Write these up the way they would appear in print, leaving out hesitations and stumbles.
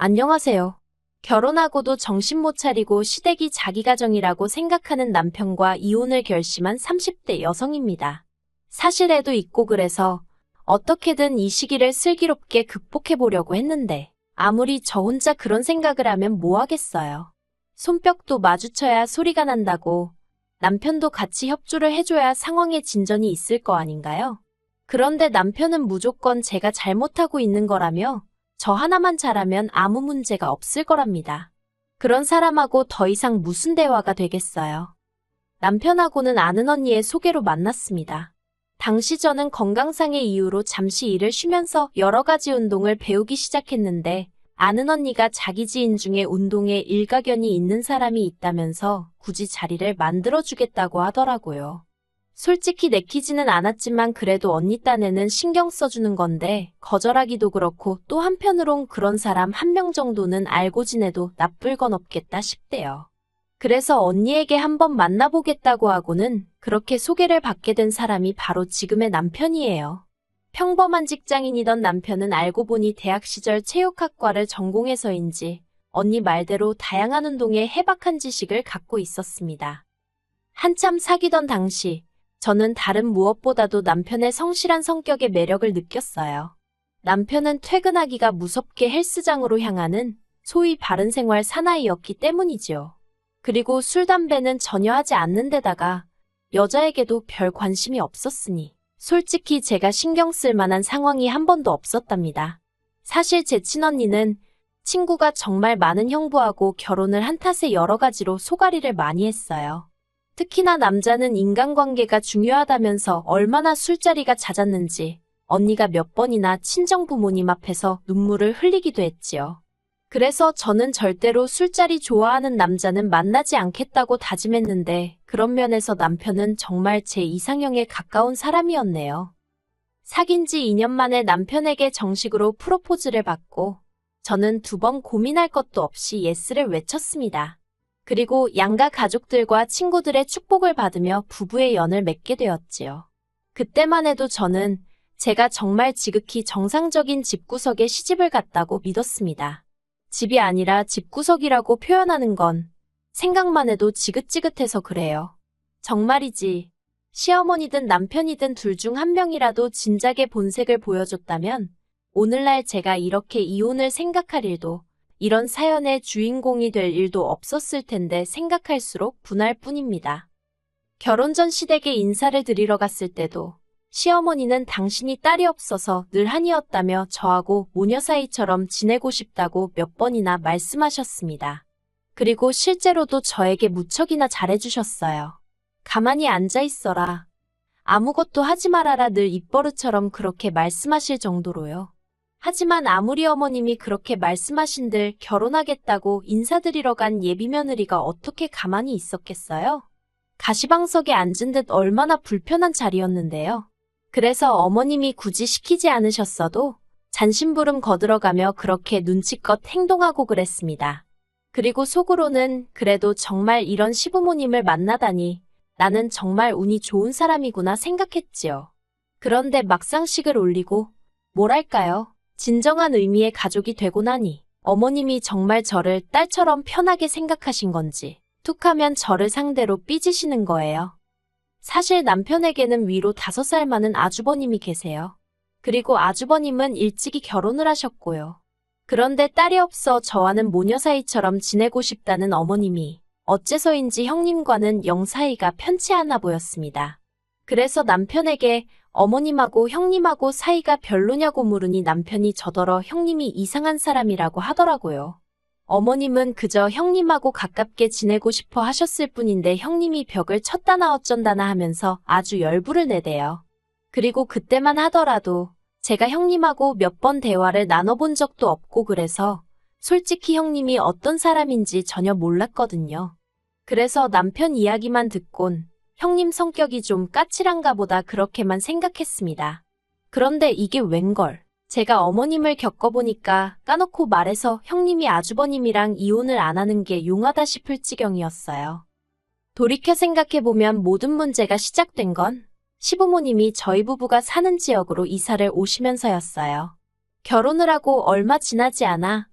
안녕하세요. 결혼하고도 정신 못 차리고 시댁이 자기 가정이라고 생각하는 남편과 이혼을 결심한 30대 여성입니다. 사실 애도 있고 그래서 어떻게든 이 시기를 슬기롭게 극복해 보려고 했는데 아무리 저 혼자 그런 생각을 하면 뭐 하겠어요. 손뼉도 마주쳐야 소리가 난다고 남편도 같이 협조를 해줘야 상황에 진전이 있을 거 아닌가요? 그런데 남편은 무조건 제가 잘못하고 있는 거라며 저 하나만 잘하면 아무 문제가 없을 거랍니다. 그런 사람하고 더 이상 무슨 대화가 되겠어요. 남편하고는 아는 언니의 소개로 만났습니다. 당시 저는 건강상의 이유로 잠시 일을 쉬면서 여러 가지 운동을 배우기 시작했는데 아는 언니가 자기 지인 중에 운동에 일가견이 있는 사람이 있다면서 굳이 자리를 만들어주겠다고 하더라고요. 솔직히 내키지는 않았지만 그래도 언니 딴에는 신경 써주는 건데 거절하기도 그렇고 또 한편으론 그런 사람 한 명 정도는 알고 지내도 나쁠 건 없겠다 싶대요. 그래서 언니에게 한번 만나보겠다고 하고는 그렇게 소개를 받게 된 사람이 바로 지금의 남편이에요. 평범한 직장인이던 남편은 알고 보니 대학 시절 체육학과를 전공해서인지 언니 말대로 다양한 운동에 해박한 지식을 갖고 있었습니다. 한참 사귀던 당시 저는 다른 무엇보다도 남편의 성실한 성격에 매력을 느꼈어요. 남편은 퇴근하기가 무섭게 헬스장으로 향하는 소위 바른생활 사나이였기 때문이지요. 그리고 술, 담배는 전혀 하지 않는 데다가 여자에게도 별 관심이 없었으니 솔직히 제가 신경 쓸 만한 상황이 한 번도 없었답니다. 사실 제 친언니는 친구가 정말 많은 형부하고 결혼을 한 탓에 여러 가지로 소가리를 많이 했어요. 특히나 남자는 인간관계가 중요하다면서 얼마나 술자리가 잦았는지 언니가 몇 번이나 친정부모님 앞에서 눈물을 흘리기도 했지요. 그래서 저는 절대로 술자리 좋아하는 남자는 만나지 않겠다고 다짐했는데 그런 면에서 남편은 정말 제 이상형에 가까운 사람이었네요. 사귄 지 2년 만에 남편에게 정식으로 프로포즈를 받고 저는 2번 고민할 것도 없이 예스를 외쳤습니다. 그리고 양가 가족들과 친구들의 축복을 받으며 부부의 연을 맺게 되었지요. 그때만 해도 저는 제가 정말 지극히 정상적인 집구석에 시집을 갔다고 믿었습니다. 집이 아니라 집구석이라고 표현하는 건 생각만 해도 지긋지긋해서 그래요. 정말이지. 시어머니든 남편이든 둘 중 한 명이라도 진작에 본색을 보여줬다면 오늘날 제가 이렇게 이혼을 생각할 일도 이런 사연의 주인공이 될 일도 없었을 텐데 생각할수록 분할 뿐입니다. 결혼 전 시댁에 인사를 드리러 갔을 때도 시어머니는 당신이 딸이 없어서 늘 한이었다며 저하고 모녀 사이처럼 지내고 싶다고 몇 번이나 말씀하셨습니다. 그리고 실제로도 저에게 무척이나 잘해주셨어요. 가만히 앉아 있어라. 아무것도 하지 말아라 늘 입버릇처럼 그렇게 말씀하실 정도로요. 하지만 아무리 어머님이 그렇게 말씀하신들 결혼하겠다고 인사드리러 간 예비며느리가 어떻게 가만히 있었겠어요? 가시방석에 앉은 듯 얼마나 불편한 자리였는데요. 그래서 어머님이 굳이 시키지 않으셨어도 잔심부름 거들어가며 그렇게 눈치껏 행동하고 그랬습니다. 그리고 속으로는 그래도 정말 이런 시부모님을 만나다니 나는 정말 운이 좋은 사람이구나 생각했지요. 그런데 막상 식을 올리고 뭐랄까요? 진정한 의미의 가족이 되고 나니 어머님이 정말 저를 딸처럼 편하게 생각하신 건지 툭하면 저를 상대로 삐지시는 거예요. 사실 남편에게는 위로 5살 많은 아주버님이 계세요. 그리고 아주버님은 일찍이 결혼을 하셨고요. 그런데 딸이 없어 저와는 모녀 사이처럼 지내고 싶다는 어머님이 어째서인지 형님과는 영 사이가 편치 않아 보였습니다. 그래서 남편에게 어머님하고 형님하고 사이가 별로냐고 물으니 남편이 저더러 형님이 이상한 사람이라고 하더라고요. 어머님은 그저 형님하고 가깝게 지내고 싶어 하셨을 뿐인데 형님이 벽을 쳤다나 어쩐다나 하면서 아주 열불을 내대요. 그리고 그때만 하더라도 제가 형님하고 몇 번 대화를 나눠본 적도 없고 그래서 솔직히 형님이 어떤 사람인지 전혀 몰랐거든요. 그래서 남편 이야기만 듣곤 형님 성격이 좀 까칠한가 보다 그렇게만 생각했습니다. 그런데 이게 웬걸. 제가 어머님을 겪어보니까 까놓고 말해서 형님이 아주버님이랑 이혼을 안 하는 게 용하다 싶을 지경이었어요. 돌이켜 생각해보면 모든 문제가 시작된 건 시부모님이 저희 부부가 사는 지역으로 이사를 오시면서였어요. 결혼을 하고 얼마 지나지 않아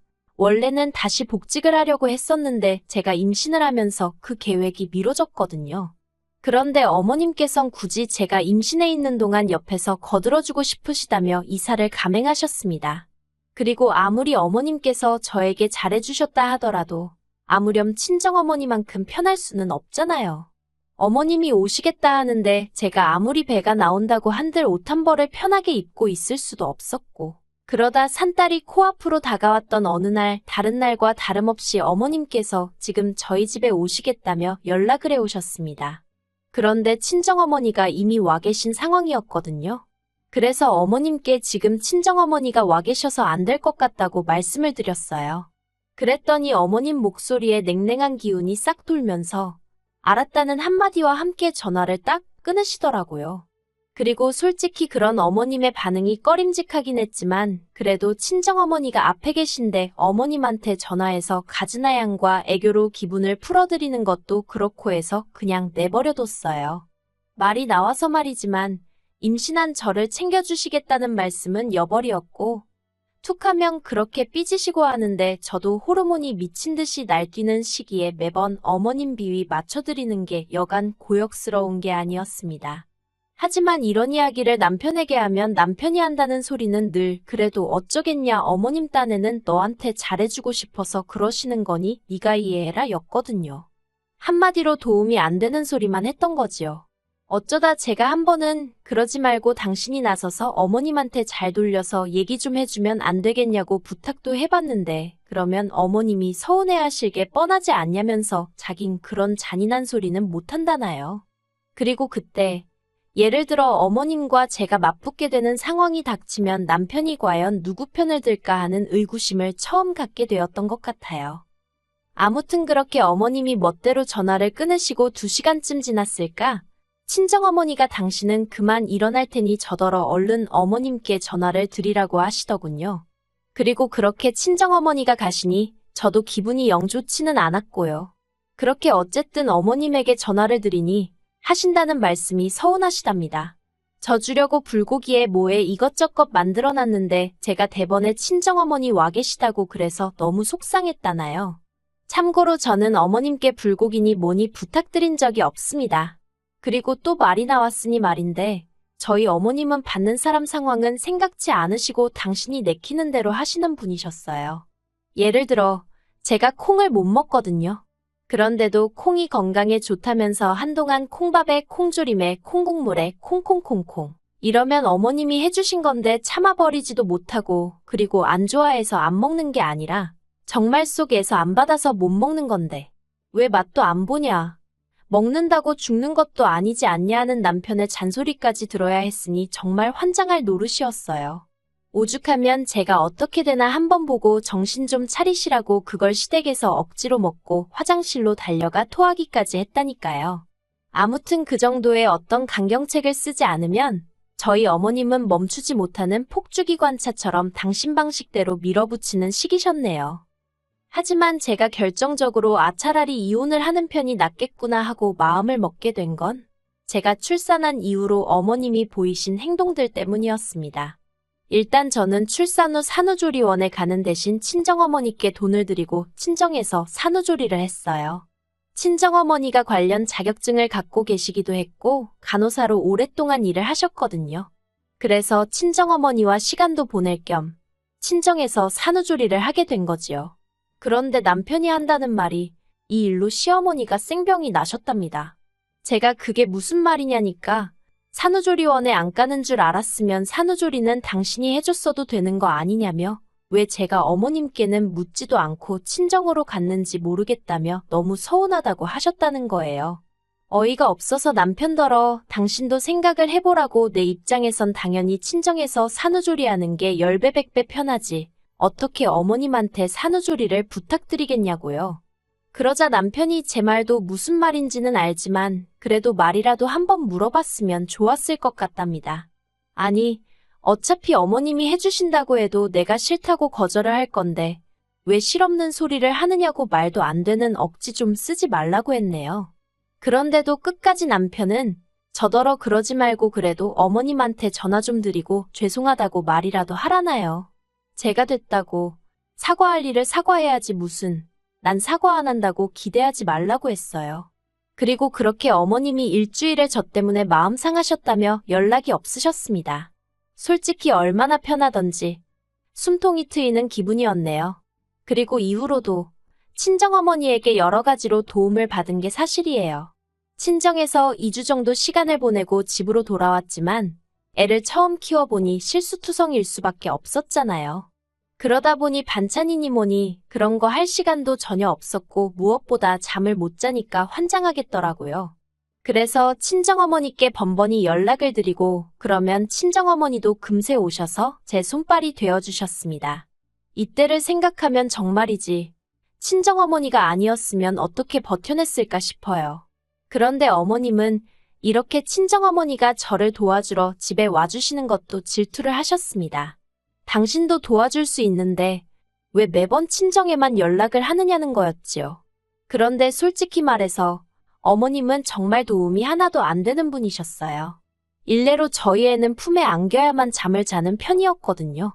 원래는 다시 복직을 하려고 했었는데 제가 임신을 하면서 그 계획이 미뤄졌거든요. 그런데 어머님께선 굳이 제가 임신해 있는 동안 옆에서 거들어주고 싶으시다며 이사를 감행하셨습니다. 그리고 아무리 어머님께서 저에게 잘해주셨다 하더라도 아무렴 친정어머니만큼 편할 수는 없잖아요. 어머님이 오시겠다 하는데 제가 아무리 배가 나온다고 한들 옷 한 벌을 편하게 입고 있을 수도 없었고, 그러다 산딸이 코앞으로 다가왔던 어느 날 다른 날과 다름없이 어머님께서 지금 저희 집에 오시겠다며 연락을 해오셨습니다. 그런데 친정어머니가 이미 와 계신 상황이었거든요. 그래서 어머님께 지금 친정어머니가 와 계셔서 안 될 것 같다고 말씀을 드렸어요. 그랬더니 어머님 목소리에 냉랭한 기운이 싹 돌면서 알았다는 한마디와 함께 전화를 딱 끊으시더라고요. 그리고 솔직히 그런 어머님의 반응이 꺼림직하긴 했지만 그래도 친정어머니가 앞에 계신데 어머님한테 전화해서 가즈나 양과 애교로 기분을 풀어드리는 것도 그렇고 해서 그냥 내버려뒀어요. 말이 나와서 말이지만 임신한 저를 챙겨주시겠다는 말씀은 여벌이었고, 툭하면 그렇게 삐지시고 하는데 저도 호르몬이 미친 듯이 날뛰는 시기에 매번 어머님 비위 맞춰드리는 게 여간 고역스러운 게 아니었습니다. 하지만 이런 이야기를 남편에게 하면 남편이 한다는 소리는 늘 그래도 어쩌겠냐 어머님 딴에는 너한테 잘해주고 싶어서 그러시는 거니 네가 이해해라 였거든요. 한마디로 도움이 안 되는 소리만 했던 거지요. 어쩌다 제가 한 번은 그러지 말고 당신이 나서서 어머님한테 잘 돌려서 얘기 좀 해주면 안 되겠냐고 부탁도 해봤는데 그러면 어머님이 서운해하실 게 뻔하지 않냐면서 자긴 그런 잔인한 소리는 못한다나요. 그리고 그때 예를 들어 어머님과 제가 맞붙게 되는 상황이 닥치면 남편이 과연 누구 편을 들까 하는 의구심을 처음 갖게 되었던 것 같아요. 아무튼 그렇게 어머님이 멋대로 전화를 끊으시고 2시간쯤 지났을까? 친정어머니가 당신은 그만 일어날 테니 저더러 얼른 어머님께 전화를 드리라고 하시더군요. 그리고 그렇게 친정어머니가 가시니 저도 기분이 영 좋지는 않았고요. 그렇게 어쨌든 어머님에게 전화를 드리니 하신다는 말씀이 서운하시답니다. 져주려고 불고기에 뭐에 이것저것 만들어놨는데 제가 대번에 친정어머니 와 계시다고 그래서 너무 속상했다나요. 참고로 저는 어머님께 불고기니 뭐니 부탁드린 적이 없습니다. 그리고 또 말이 나왔으니 말인데 저희 어머님은 받는 사람 상황은 생각지 않으시고 당신이 내키는 대로 하시는 분이셨어요. 예를 들어 제가 콩을 못 먹거든요. 그런데도 콩이 건강에 좋다면서 한동안 콩밥에 콩조림에 콩국물에 콩콩콩콩 이러면 어머님이 해주신 건데 참아버리지도 못하고 그리고 안 좋아해서 안 먹는 게 아니라 정말 속에서 안 받아서 못 먹는 건데 왜 맛도 안 보냐. 먹는다고 죽는 것도 아니지 않냐 하는 남편의 잔소리까지 들어야 했으니 정말 환장할 노릇이었어요. 오죽하면 제가 어떻게 되나 한번 보고 정신 좀 차리시라고 그걸 시댁에서 억지로 먹고 화장실로 달려가 토하기까지 했다니까요. 아무튼 그 정도의 어떤 강경책을 쓰지 않으면 저희 어머님은 멈추지 못하는 폭주기관차처럼 당신 방식대로 밀어붙이는 시기셨네요. 하지만 제가 결정적으로 차라리 이혼을 하는 편이 낫겠구나 하고 마음을 먹게 된 건 제가 출산한 이후로 어머님이 보이신 행동들 때문이었습니다. 일단 저는 출산 후 산후조리원에 가는 대신 친정어머니께 돈을 드리고 친정에서 산후조리를 했어요. 친정어머니가 관련 자격증을 갖고 계시기도 했고 간호사로 오랫동안 일을 하셨거든요. 그래서 친정어머니와 시간도 보낼 겸 친정에서 산후조리를 하게 된 거지요. 그런데 남편이 한다는 말이 이 일로 시어머니가 생병이 나셨답니다. 제가 그게 무슨 말이냐니까 산후조리원에 안 가는 줄 알았으면 산후조리는 당신이 해줬어도 되는 거 아니냐며 왜 제가 어머님께는 묻지도 않고 친정으로 갔는지 모르겠다며 너무 서운하다고 하셨다는 거예요. 어이가 없어서 남편더러 당신도 생각을 해보라고 내 입장에선 당연히 친정에서 산후조리하는 게 10배 100배 편하지. 어떻게 어머님한테 산후조리를 부탁드리겠냐고요. 그러자 남편이 제 말도 무슨 말인지는 알지만 그래도 말이라도 한번 물어봤으면 좋았을 것 같답니다. 아니, 어차피 어머님이 해주신다고 해도 내가 싫다고 거절을 할 건데 왜 실없는 소리를 하느냐고 말도 안 되는 억지 좀 쓰지 말라고 했네요. 그런데도 끝까지 남편은 저더러 그러지 말고 그래도 어머님한테 전화 좀 드리고 죄송하다고 말이라도 하라나요. 제가 됐다고 사과할 일을 사과해야지 무슨, 난 사과 안 한다고 기대하지 말라고 했어요. 그리고 그렇게 어머님이 일주일에 저 때문에 마음 상하셨다며 연락이 없으셨습니다. 솔직히 얼마나 편하던지 숨통이 트이는 기분이었네요. 그리고 이후로도 친정어머니에게 여러 가지로 도움을 받은 게 사실이에요. 친정에서 2주 정도 시간을 보내고 집으로 돌아왔지만 애를 처음 키워보니 실수투성일 수밖에 없었잖아요. 그러다 보니 반찬이니 뭐니 그런 거 할 시간도 전혀 없었고 무엇보다 잠을 못 자니까 환장하겠더라고요. 그래서 친정어머니께 번번이 연락을 드리고 그러면 친정어머니도 금세 오셔서 제 손발이 되어주셨습니다. 이때를 생각하면 정말이지 친정어머니가 아니었으면 어떻게 버텨냈을까 싶어요. 그런데 어머님은 이렇게 친정어머니가 저를 도와주러 집에 와주시는 것도 질투를 하셨습니다. 당신도 도와줄 수 있는데 왜 매번 친정에만 연락을 하느냐는 거였지요. 그런데 솔직히 말해서 어머님은 정말 도움이 하나도 안 되는 분이셨어요. 일례로 저희 애는 품에 안겨야만 잠을 자는 편이었거든요.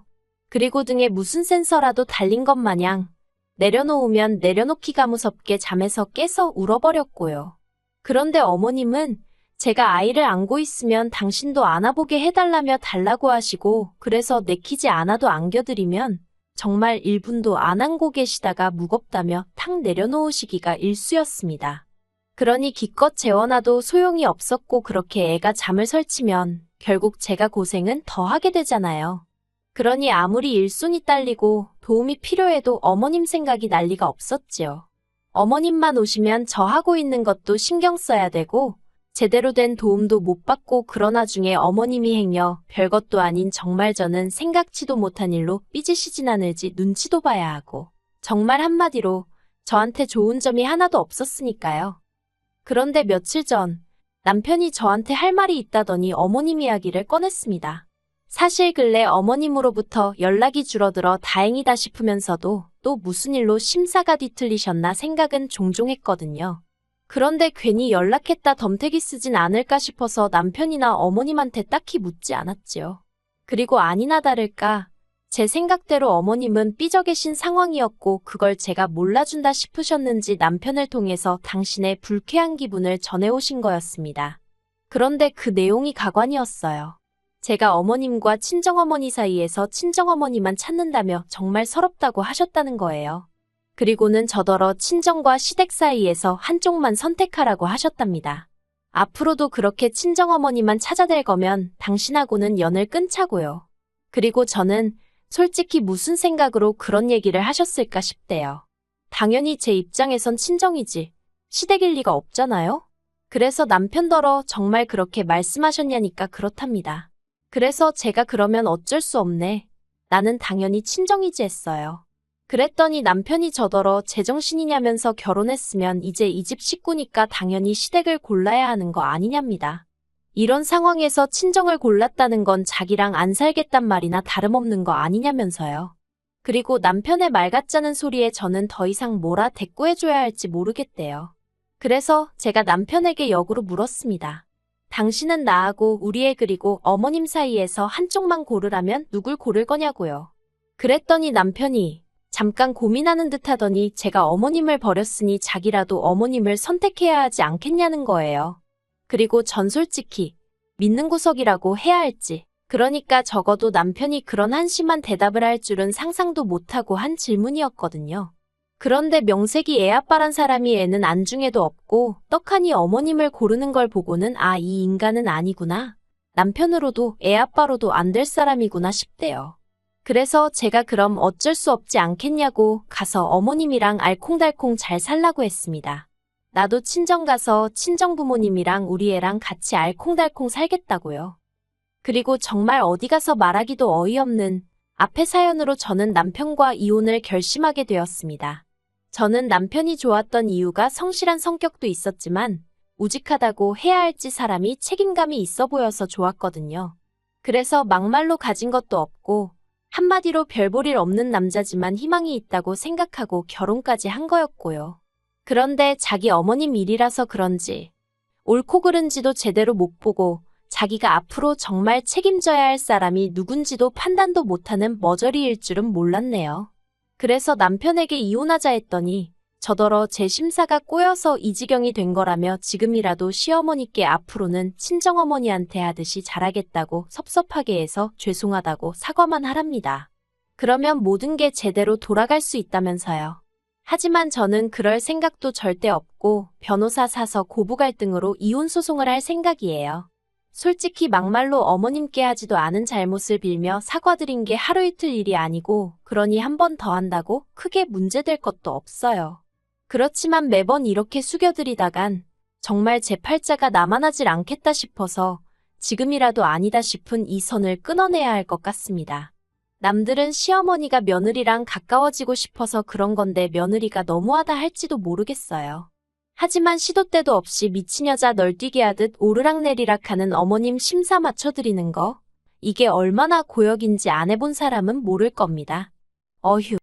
그리고 등에 무슨 센서라도 달린 것 마냥 내려놓으면 내려놓기가 무섭게 잠에서 깨서 울어버렸고요. 그런데 어머님은 제가 아이를 안고 있으면 당신도 안아보게 해달라며 달라고 하시고 그래서 내키지 않아도 안겨드리면 정말 1분도 안 안고 계시다가 무겁다며 탁 내려놓으시기가 일쑤였습니다. 그러니 기껏 재워놔도 소용이 없었고 그렇게 애가 잠을 설치면 결국 제가 고생은 더 하게 되잖아요. 그러니 아무리 일손이 딸리고 도움이 필요해도 어머님 생각이 날 리가 없었지요. 어머님만 오시면 저 하고 있는 것도 신경 써야 되고 제대로 된 도움도 못 받고 그러나 중에 어머님이 행여 별것도 아닌 정말 저는 생각지도 못한 일로 삐지시진 않을지 눈치도 봐야 하고 정말 한마디로 저한테 좋은 점이 하나도 없었으니까요. 그런데 며칠 전 남편이 저한테 할 말이 있다더니 어머님 이야기를 꺼냈습니다. 사실 근래 어머님으로부터 연락이 줄어들어 다행이다 싶으면서도 또 무슨 일로 심사가 뒤틀리셨나 생각은 종종 했거든요. 그런데 괜히 연락했다 덤태기 쓰진 않을까 싶어서 남편이나 어머님한테 딱히 묻지 않았지요. 그리고 아니나 다를까 제 생각대로 어머님은 삐져 계신 상황이었고 그걸 제가 몰라준다 싶으셨는지 남편을 통해서 당신의 불쾌한 기분을 전해오신 거였습니다. 그런데 그 내용이 가관이었어요. 제가 어머님과 친정어머니 사이에서 친정어머니만 찾는다며 정말 서럽다고 하셨다는 거예요. 그리고는 저더러 친정과 시댁 사이에서 한쪽만 선택하라고 하셨답니다. 앞으로도 그렇게 친정어머니만 찾아댈 거면 당신하고는 연을 끊자고요. 그리고 저는 솔직히 무슨 생각으로 그런 얘기를 하셨을까 싶대요. 당연히 제 입장에선 친정이지 시댁일 리가 없잖아요. 그래서 남편더러 정말 그렇게 말씀하셨냐니까 그렇답니다. 그래서 제가 그러면 어쩔 수 없네. 나는 당연히 친정이지 했어요. 그랬더니 남편이 저더러 제정신이냐면서 결혼했으면 이제 이 집 식구니까 당연히 시댁을 골라야 하는 거 아니냐입니다. 이런 상황에서 친정을 골랐다는 건 자기랑 안 살겠단 말이나 다름없는 거 아니냐면서요. 그리고 남편의 말 같자는 소리에 저는 더 이상 뭐라 대꾸해줘야 할지 모르겠대요. 그래서 제가 남편에게 역으로 물었습니다. 당신은 나하고 우리 애 그리고 어머님 사이에서 한쪽만 고르라면 누굴 고를 거냐고요. 그랬더니 남편이 잠깐 고민하는 듯 하더니 제가 어머님을 버렸으니 자기라도 어머님을 선택해야 하지 않겠냐는 거예요. 그리고 전 솔직히 믿는 구석이라고 해야 할지 그러니까 적어도 남편이 그런 한심한 대답을 할 줄은 상상도 못하고 한 질문이었거든요. 그런데 명색이 애아빠란 사람이 애는 안중에도 없고 떡하니 어머님을 고르는 걸 보고는 아, 이 인간은 아니구나. 남편으로도 애아빠로도 안 될 사람이구나 싶대요. 그래서 제가 그럼 어쩔 수 없지 않겠냐고 가서 어머님이랑 알콩달콩 잘 살라고 했습니다. 나도 친정 가서 친정부모님이랑 우리 애랑 같이 알콩달콩 살겠다고요. 그리고 정말 어디 가서 말하기도 어이없는 앞의 사연으로 저는 남편과 이혼을 결심하게 되었습니다. 저는 남편이 좋았던 이유가 성실한 성격도 있었지만 우직하다고 해야 할지 사람이 책임감이 있어 보여서 좋았거든요. 그래서 막말로 가진 것도 없고 한마디로 별 볼 일 없는 남자지만 희망이 있다고 생각하고 결혼까지 한 거였고요. 그런데 자기 어머님 일이라서 그런지 옳고 그른지도 제대로 못 보고 자기가 앞으로 정말 책임져야 할 사람이 누군지도 판단도 못하는 머저리일 줄은 몰랐네요. 그래서 남편에게 이혼하자 했더니 저더러 제 심사가 꼬여서 이 지경이 된 거라며 지금이라도 시어머니께 앞으로는 친정어머니한테 하듯이 잘하겠다고 섭섭하게 해서 죄송하다고 사과만 하랍니다. 그러면 모든 게 제대로 돌아갈 수 있다면서요. 하지만 저는 그럴 생각도 절대 없고 변호사 사서 고부 갈등으로 이혼 소송을 할 생각이에요. 솔직히 막말로 어머님께 하지도 않은 잘못을 빌며 사과드린 게 하루 이틀 일이 아니고 그러니 한 번 더 한다고 크게 문제될 것도 없어요. 그렇지만 매번 이렇게 숙여드리다간 정말 제 팔자가 남아나질 않겠다 싶어서 지금이라도 아니다 싶은 이 선을 끊어내야 할 것 같습니다. 남들은 시어머니가 며느리랑 가까워지고 싶어서 그런 건데 며느리가 너무하다 할지도 모르겠어요. 하지만 시도 때도 없이 미친 여자 널뛰게 하듯 오르락내리락 하는 어머님 심사 맞춰드리는 거, 이게 얼마나 고역인지 안 해본 사람은 모를 겁니다. 어휴.